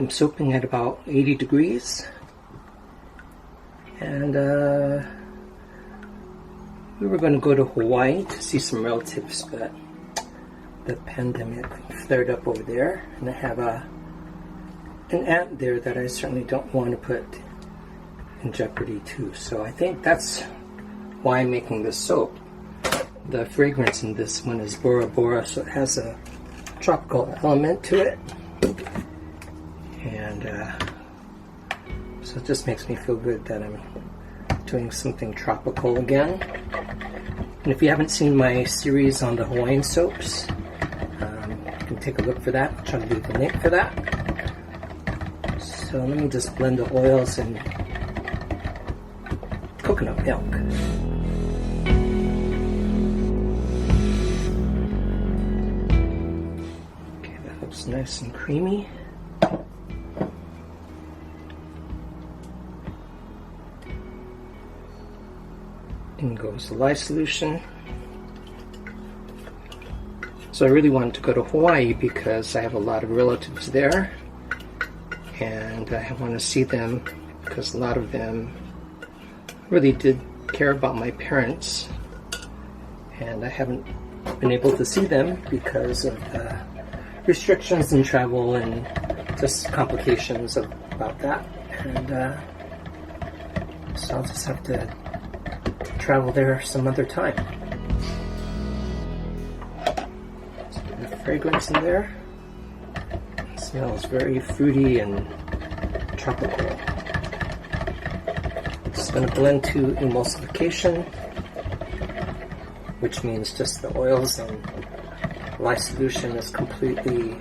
am soaping at about 80 degrees. And we were going to go to Hawaii to see some relatives, but the pandemic flared up over there, and I have an aunt there that I certainly don't want to put in jeopardy too. So I think that's why I'm making this soap. The fragrance in this one is Bora Bora, so it has a tropical element to it, and so it just makes me feel good that I'm doing something tropical again. And if you haven't seen my series on the Hawaiian soaps, you can take a look for that. I'll try to leave the link for that. So let me just blend the oils and coconut milk. Okay, that looks nice and creamy. In goes the lye solution. So I really wanted to go to Hawaii because I have a lot of relatives there, and I want to see them because a lot of them really did care about my parents, and I haven't been able to see them because of the restrictions in travel and just complications about that. And so I'll just have to travel there some other time. So the fragrance in there, it smells very fruity and tropical. It's going to blend to emulsification, which means just the oils and lye solution is completely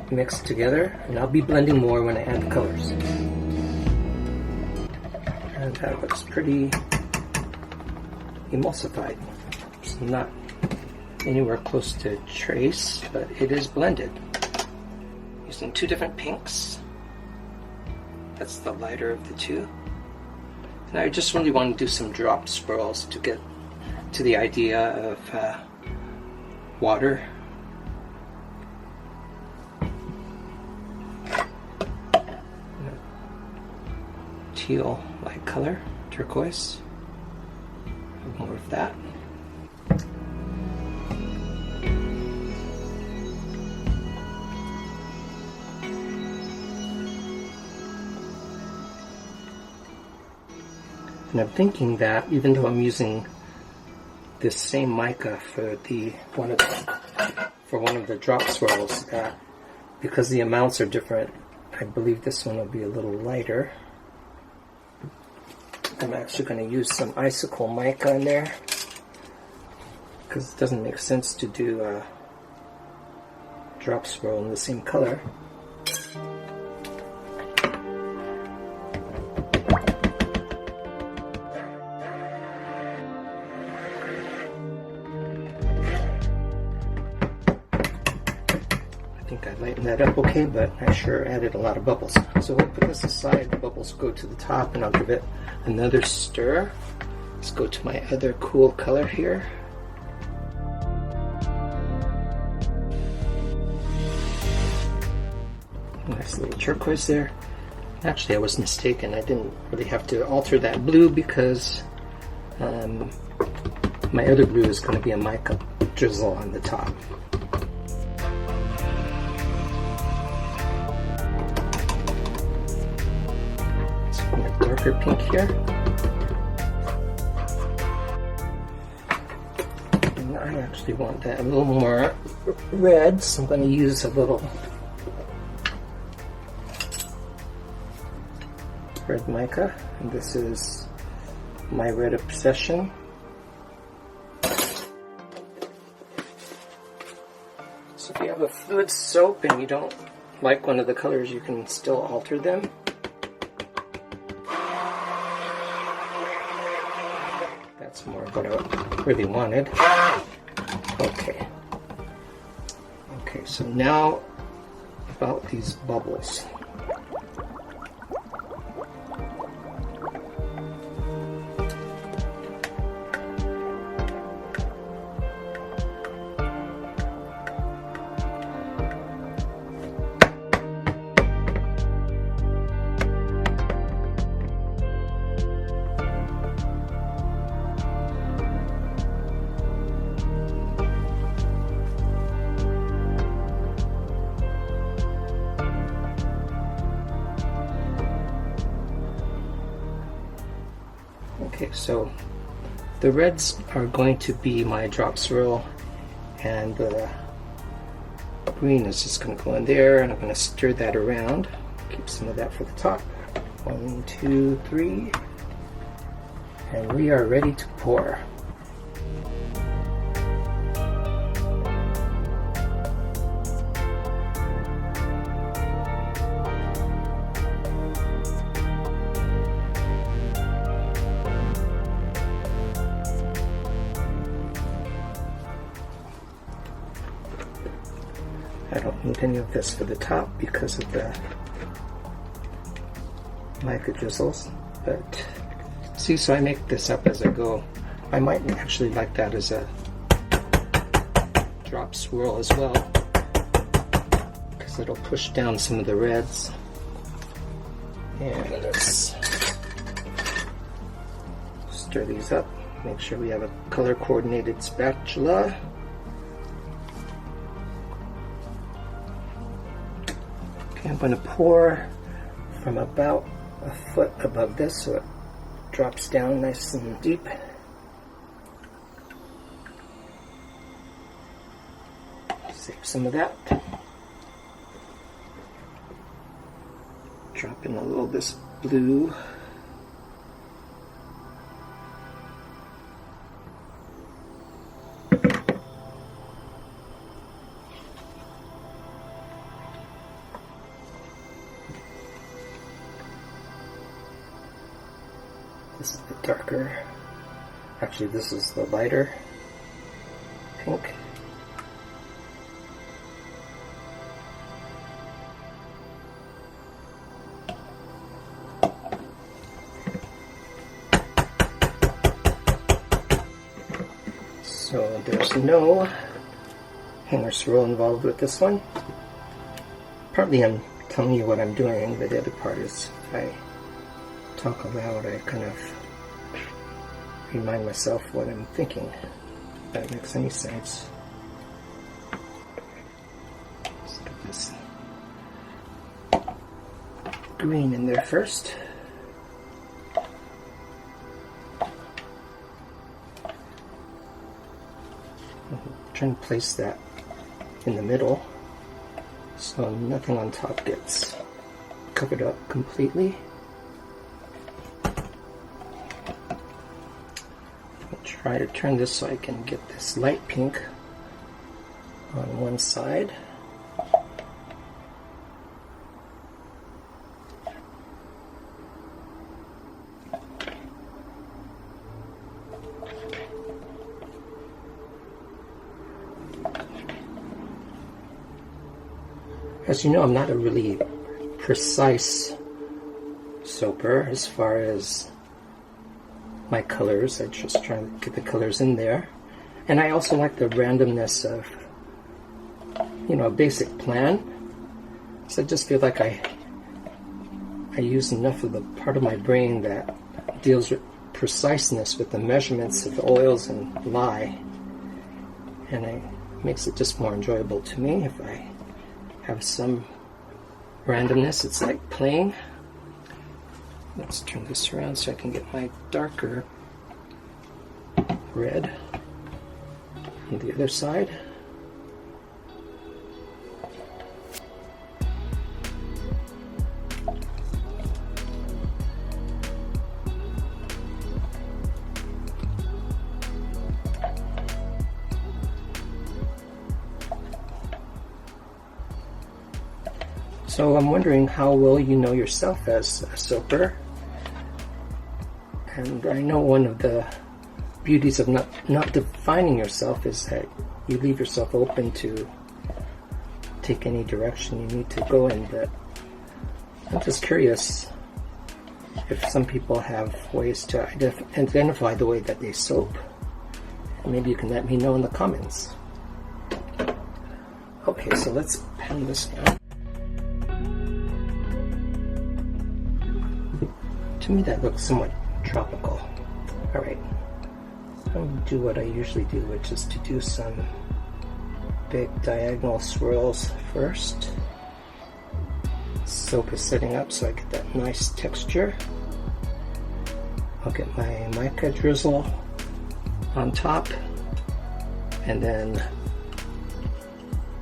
mixed together, and I'll be blending more when I add the colors. And that looks pretty emulsified. It's not anywhere close to trace, but it is blended. Using two different pinks. That's the lighter of the two. And I just really want to do some drop swirls to get to the idea of water. Teal light color, turquoise. More of that. And I'm thinking that even though I'm using this same mica for one of the drop swirls, that because the amounts are different, I believe this one will be a little lighter. I'm actually going to use some icicle mica in there because it doesn't make sense to do a drop swirl in the same color. I think I lightened that up okay, but I sure added a lot of bubbles. So we'll put this aside. The bubbles go to the top, and I'll give it another stir. Let's go to my other cool color here. Nice little turquoise there. Actually, I was mistaken. I didn't really have to alter that blue because my other blue is going to be a mica drizzle on the top. Darker pink here. And I actually want that a little more red, so I'm going to use a little red mica. And this is my red obsession. So if you have a fluid soap and you don't like one of the colors, you can still alter them. That's more what I really wanted. Okay. Okay, so now about these bubbles. So the reds are going to be my drop swirl, and the green is just going to go in there, and I'm going to stir that around. Keep some of that for the top. 1, 2, 3, and we are ready to pour. I don't need any of this for the top because of the mica drizzles, but see, so I make this up as I go. I might actually like that as a drop swirl as well, because it'll push down some of the reds. And let's stir these up, make sure we have a color coordinated spatula. Okay, I'm going to pour from about a foot above this so it drops down nice and deep. Save some of that. Drop in a little of this blue. This is the darker, actually this is the lighter pink. So there's no hanger swirl involved with this one. Partly I'm telling you what I'm doing, but the other part is I talk aloud, I kind of remind myself what I'm thinking, if that makes any sense. Let's get this green in there first. Try and place that in the middle so nothing on top gets covered up completely. Try to turn this so I can get this light pink on one side. As you know, I'm not a really precise soaper as far as my colors. I just try to get the colors in there, and I also like the randomness of, you know, a basic plan. So I just feel like I use enough of the part of my brain that deals with preciseness with the measurements of the oils and lye, and it makes it just more enjoyable to me if I have some randomness. It's like playing. Let's turn this around so I can get my darker red on the other side. So I'm wondering how well you know yourself as a soaper. And I know one of the beauties of not defining yourself is that you leave yourself open to take any direction you need to go in, but I'm just curious if some people have ways to identify the way that they soap. And maybe you can let me know in the comments. Okay, so let's pan this down. To me that looks somewhat tropical. Alright, I'm going to do what I usually do, which is to do some big diagonal swirls first. Soap is setting up so I get that nice texture. I'll get my mica drizzle on top and then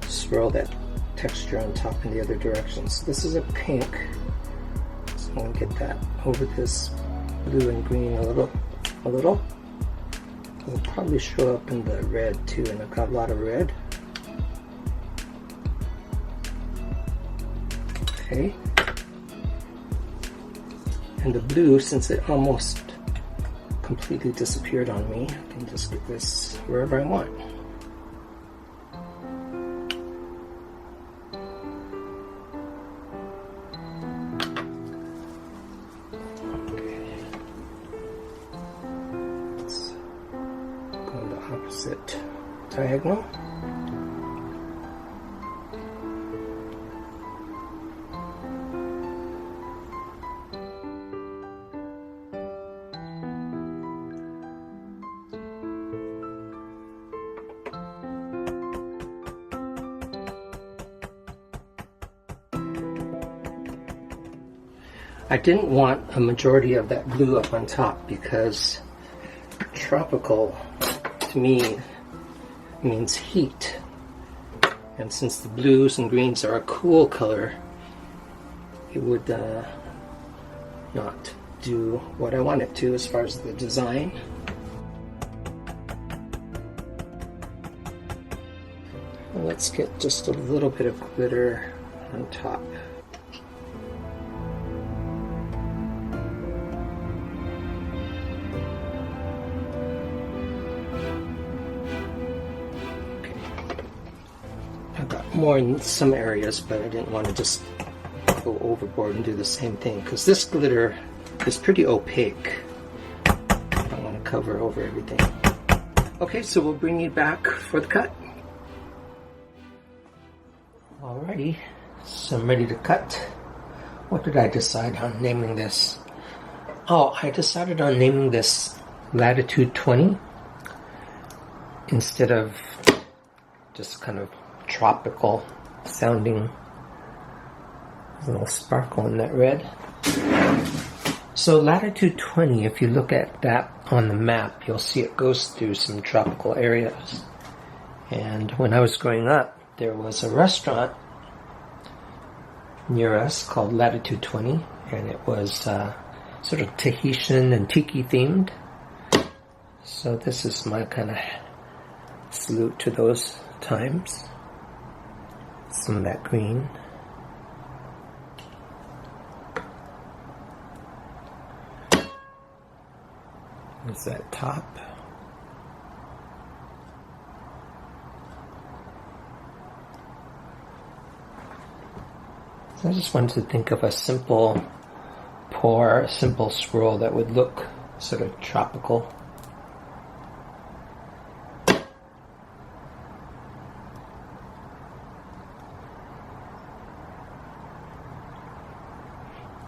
swirl that texture on top in the other direction. So this is a pink, so I'm going to get that over this blue and green a little. It'll probably show up in the red too, and I've got a lot of red. Okay. And the blue, since it almost completely disappeared on me, I can just get this wherever I want. Opposite diagonal. I didn't want a majority of that blue up on top because tropical to me means heat, and since the blues and greens are a cool color, it would not do what I want it to as far as the design. Let's get just a little bit of glitter on top. More in some areas, but I didn't want to just go overboard and do the same thing because this glitter is pretty opaque. I don't want to cover over everything. Okay, so we'll bring you back for the cut. Alrighty, so I'm ready to cut. What did I decide on naming this? Oh, I decided on naming this Latitude 20 instead of just kind of tropical sounding. There's a little sparkle in that red. So Latitude 20, if you look at that on the map, you'll see it goes through some tropical areas. And when I was growing up, there was a restaurant near us called Latitude 20, and it was sort of Tahitian and tiki themed. So this is my kind of salute to those times. Some of that green. There's that top. So I just wanted to think of a simple pour, a simple swirl that would look sort of tropical.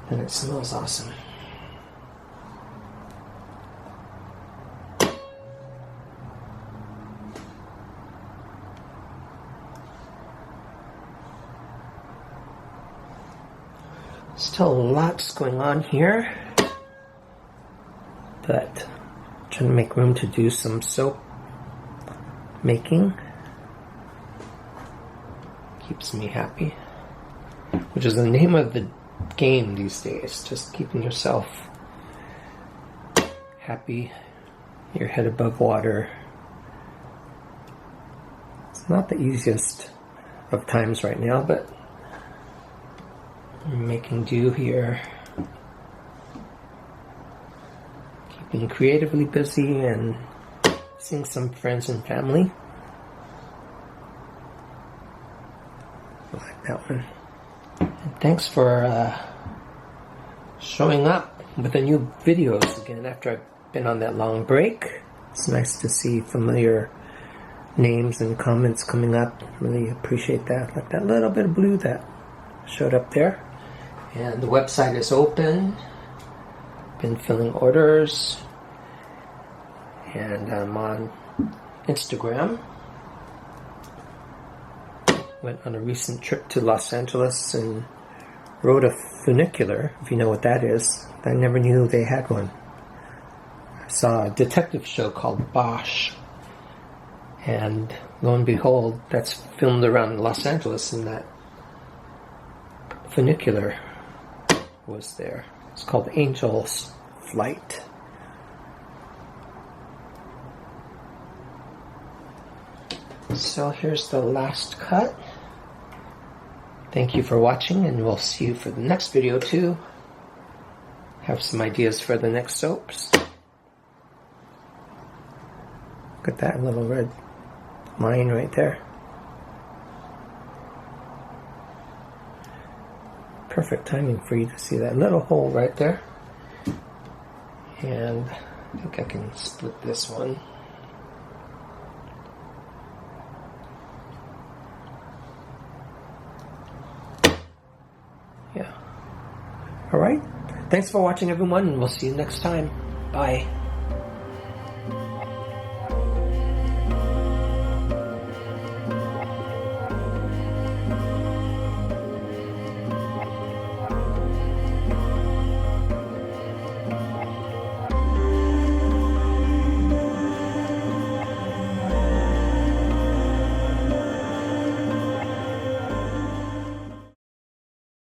And it smells awesome. Still lots going on here, but I'm trying to make room to do some soap making. Keeps me happy, which is the name of the game these days, just keeping yourself happy, your head above water. It's not the easiest of times right now, but I'm making do here, keeping creatively busy and seeing some friends and family. I like that one. And thanks for showing up with the new videos again after I've been on that long break. It's nice to see familiar names and comments coming up. Really appreciate that. Like that little bit of blue that showed up there. And the website is open. Been filling orders. And I'm on Instagram. Went on a recent trip to Los Angeles and rode a funicular, if you know what that is. I never knew they had one. saw a detective show called Bosch, and lo and behold, that's filmed around Los Angeles, and that funicular was there. It's called Angel's Flight. So here's the last cut. Thank you for watching, and we'll see you for the next video too. Have some ideas for the next soaps. Look at that little red line right there. Perfect timing for you to see that little hole right there. And I think I can split this one. Yeah. Alright. Thanks for watching, everyone, and we'll see you next time. Bye.